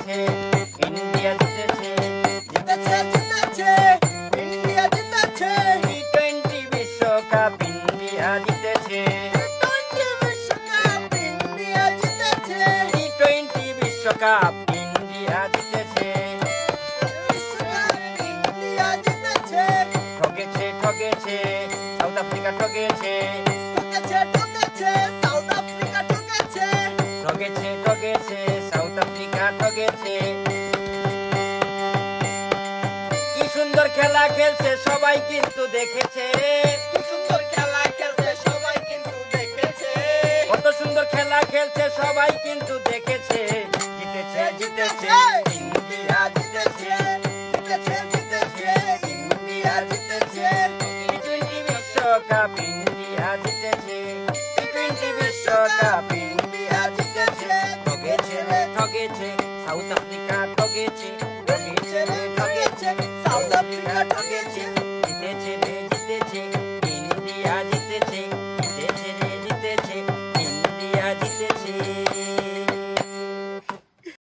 জিতেছে, ইন্ডিয়া জিতেছে, জিতেছে জিতেছে ইন্ডিয়া জিতেছে টি-20 বিশ্বকাপ ইন্ডিয়া জিতেছে, টি-20 বিশ্বকাপ ইন্ডিয়া জিতেছে টি-20 বিশ্বকাপ ইন্ডিয়া জিতেছে। বিশ্বকাপ ইন্ডিয়া জিতেছে ঠকেছে ঠকেছে সাউথ আফ্রিকা ঠকেছে, ঠকেছে ঠকেছে সাউথ আফ্রিকা ঠকেছে ঠকেছে ঠকেছে সাউথ আফ্রিকা ঠকেছে। কি সুন্দর খেলা খেলছে সবাই কিন্তু দেখেছে, কি সুন্দর খেলা খেলছে সবাই কিন্তু দেখেছে কত সুন্দর খেলা খেলছে সবাই কিন্তু দেখেছে। জিতেছে জিতেছে ইন্ডিয়া জিতেছে, জিতেছে জিতেছে ইন্ডিয়া জিতেছে টি-20 বিশ্বকাপ ইন্ডিয়া জিতেছে, টি-20 বিশ্বকাপ ইন্ডিয়া জিতেছে। ঠকেছে রে ঠকেছে সাউথ আফ্রিকা ঠকেছে, ঠকেছে রে ঠকেছে সাউথ আফ্রিকা ঠকেছে, জিতেছে রে জিতেছে